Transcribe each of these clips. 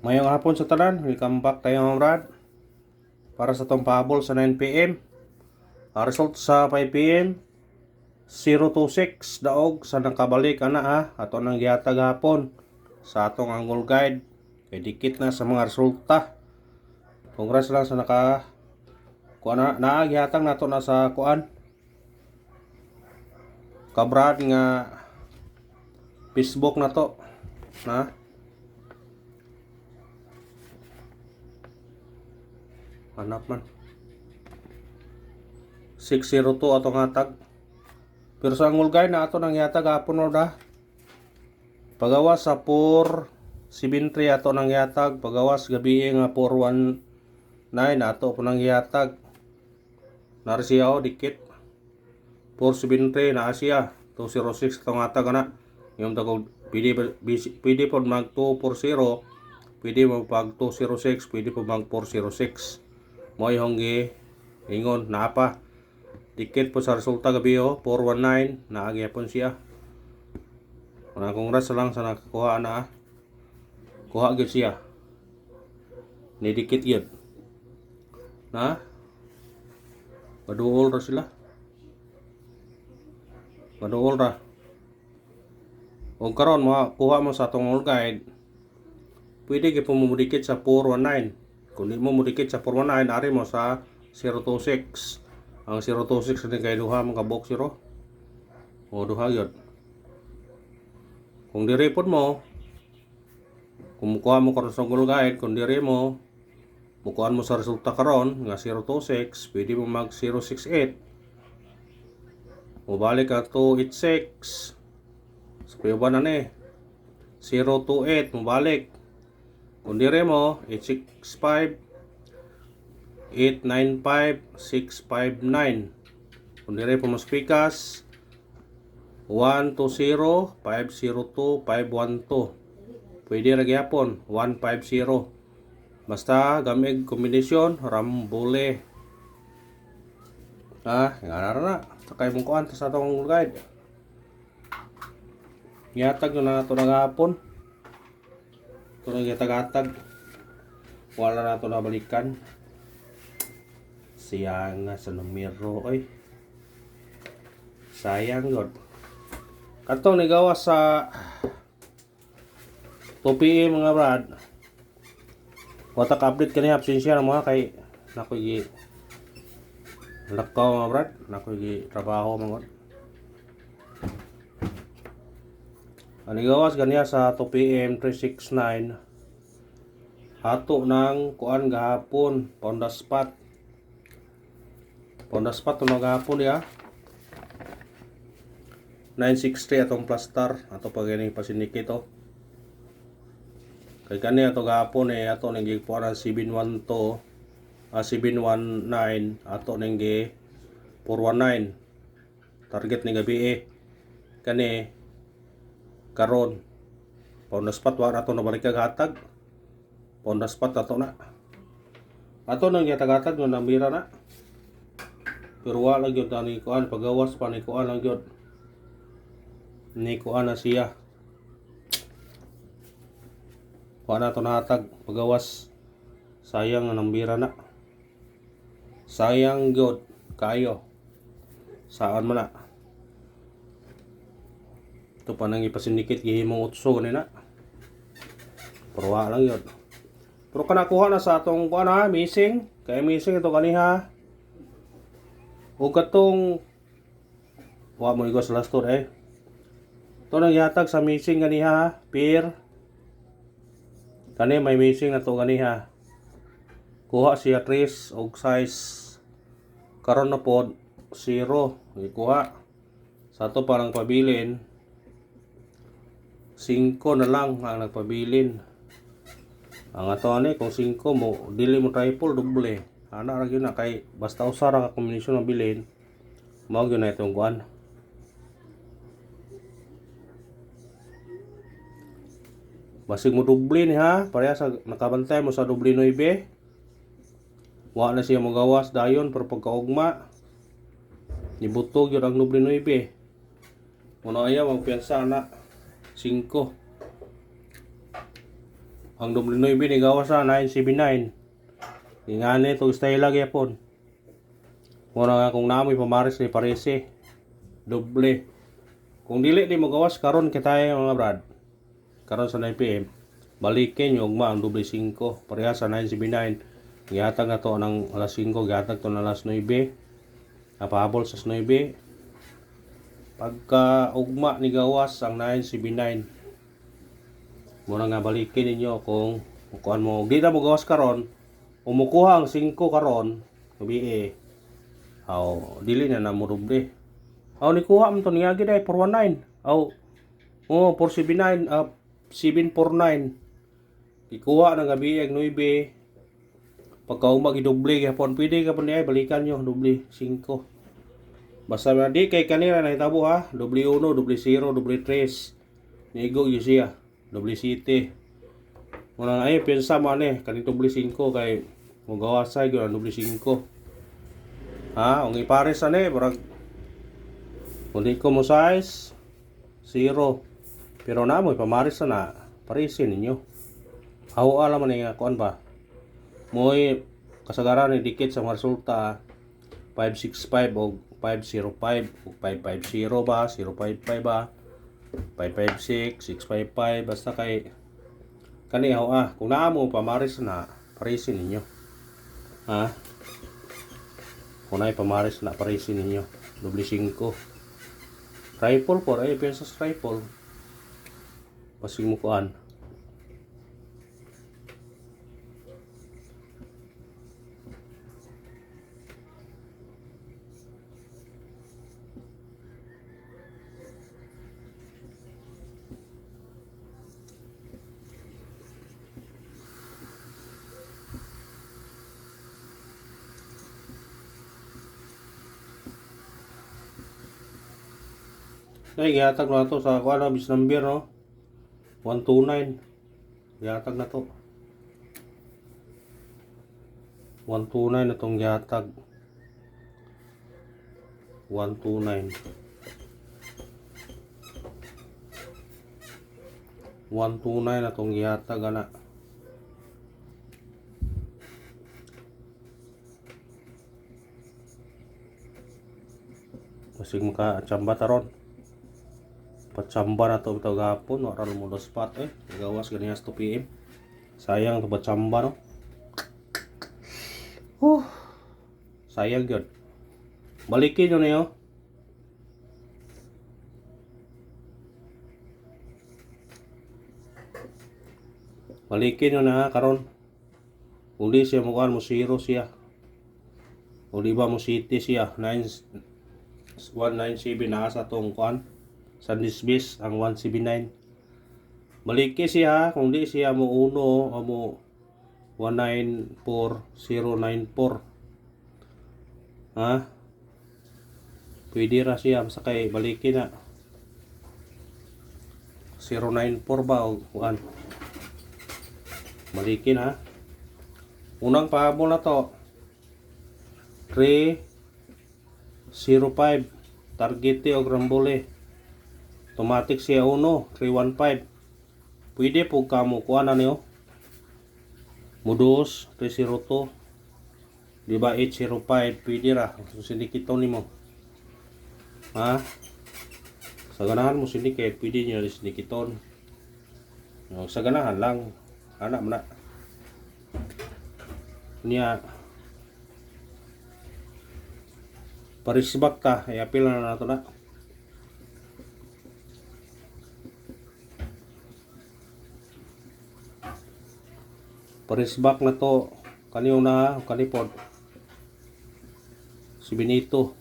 Mayong hapon sa tanan, welcome back tayo mga brad. Para sa tong pahabol sa 9 p.m. Result sa 5 p.m. 026 daog sa nakabalik ana ato nang gihatag hapon sa atong angle guide. Kay dikit na sa mga resulta. Congrats lang sa naka kuan na gihatag nato na sa kuan. Kabrad nga Facebook na to. Na hanap man 602 atong hatag, pero sa angol guide na ato nang yatag hapon orda pagawas sa 473 ato nang yatag, pagawas gabi nga 419 ato po nang yatag nari siya o dikit 473 na siya 206 atong hatag ana yung tagog pwede po mag 240, pwede mag 206, pwede po mag 406 mo yung ingon na pa dikit po sa resulta gabi 419 naagyapon siya. Mga congrats lang sa nakakuha na kuha gyud siya ni dikit gyud na maduol ra sila maduol ra o karon kuha mo sa atong all guide pwede gyud po mo dikit sa 419. Kung di mo mudikit sa 419, ari mo sa 026. Ang 026 din kay duha mga box 0. O duha yun. Kung diri pod mo, kung mukuha mo karon sa Google Guide, kung diri mo, mukuhaan mo sa resulta karon nga 026, pwede mo mag 068. Mubalik ka 286. Sa piyuban na ni. 028, mubalik. Kung dire mo, 865, 895, 659. Kung dire po mas pikas, 120, 502, 512. Pwede ra gyapon, 150. Basta gamig kombinasyon, rambole. Nga na. Sakay mong kuhan sa atong guide. Yatag yun na ito nagahapon. Ito nang yatag-atag. Wala na ito nabalikan. Sayang nga sa numero. Oy. Sayang yun. Katong nigawa sa 2 p.m. mga brad. Watak update kaniya. Absensya na mga kay nakoy lakaw mga brad. Nakoy trabaho mga. Anigawas ganiya sa 2 p.m. 369 ato ng kuan gahapon Ponda Spot to gahapon ya 963 atong plaster ato pag gani pasinikit to kay kani ato gahapon ato ning gikuan 712 719 ato ning 419 target ni gabi kani karon Ponda Spot wa ato na balik hatag Ponda Spot ato nang yatag-hatag no nambira na pero wala gyud ani kuan pagawas pa ni kuan lang gyud ni kuan na siya wala to nahatag pagawas sayang nga nambira na sayang gyud kayo saan man na ito pa nang ipasinikit gihimong utso kanina pero wala lang yun pero kanakuha na sa atong kuha na missing kaya missing ito kaniha o katong wa mo igos last tour ito nang yatag sa missing kaniha pair kani may missing na to kaniha kuha siya 3 og size karon na pod 0 ikuha sa to parang pabilin 5 na lang ang nagpabilin. Ang ato ani kung 5 mo dili mo triple doble. Ana ra gyud na kay basta usa ra ka kombinasyon ng bilin. Mao gyud na itong kuan. Basig mo doble ni ha, pareha sa nakabantay mo sa doble 9. Wa na siya magawas dayon pero pagkaugma nibutog gyud ang doble 9. Muna ayaw magpiyansa na 5 Ang double 9 ni gawas sa 979. Ingani to style lagi yapon. Muna nga kung namoy pamaris ni parese. Doble. Kung dili di mo gawas karon kita mga brad. Karon sa 9 PM. Balikin yung ugma ang double 5. Pareha sa 979. Gihatag na to ng alas 5, gihatag to ng alas 9. Napahabol sa 9. Pagka ugma ni gawas ang 979. Muna nga balikin ninyo kung kuan mo. Di na mo gawas karon. Umukuha ang 5 karon. Gabi dili na na mo doble. Ni kuha mo to niyagi dai 419. 479 749. Ikuha ng gabi ang 9. Pagka umagidoble gapon pwede ka pa niya balikan nyo doble 5. Basta na di kay kanina nahitabo ha, doble 1, doble 0, doble 3. Nigo yun siya, doble 7. Muna ay pensa mo ane kani doble 5 kay magawasay gyud ang doble 5. Ang ipares ane barag kundi ko mo size 0. Pero na mo pamaris na parisin ninyo. Alam man nga kuan ba. Moy kasagaran ni dikit sa mga resulta 565 o 505 o 550 ba, 055 ba, 556, 655 basta kay kani kung naa mo pamaris na parisin ninyo. Kung naay pamaris na parisin ninyo doble 5. Rifle po ay pesos rifle. Pasing mo kuan. Ay, gihatag na to sa kuan bis number no. 129. Gihatag na to. 129 na tong gihatag. 129. 129 na tong gihatag ana. Kasi maka tsamba taron. Patsamba na to bitaw gapon, wala mo spot gawas ganihas 2 PM. Sayang to patsamba no. Sayang gyud. Balikin nyo niyo. Balikin nyo na karon. Kung di siya mukuhan mo 0 siya. O di ba mo city siya 197 na sa tong kuan. Sandisbis ang 179. Maliki siya kung di siya mo 1 o mo 194094. Pwede ra siya basta kay baliki na 094 ba o kuan. Maliki na. Unang pahabol na to 305 target o grambole. Automatic siya 1, 315. Pwede po ka mo kuha na niyo. Modus 302. Diba 805 pwede ra. Sindikiton nimo. Sa ganahan mo sindikit pwede niyo sindikiton. Sa ganahan lang. Anak na. Niya parisbak ta. Apil na nato na. Parisbak na to kaniyo na kanipod si Benito.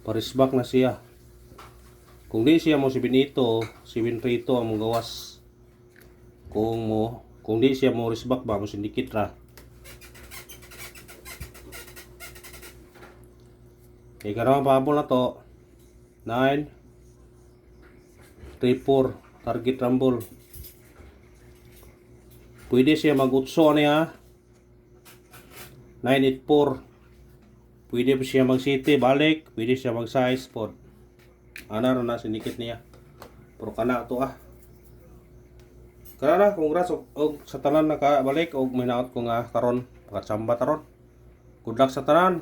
Parisbak na siya. Kung di siya mo si Benito, si Winrito ang gawas. Kung di siya mo risbak ba mo sindikit ra. Kaya karon pahabol na to 9 34 target rumble. Pwede siya mag-utso niya 984. Pwede siya mag-city balik, pwede siya mag-size pod. Ana ra na sinikit niya. Pero kana to Kana na, congrats og sa tanan nakabalik og minaot ko nga karon pakatsamba taron. Good luck sa tanan.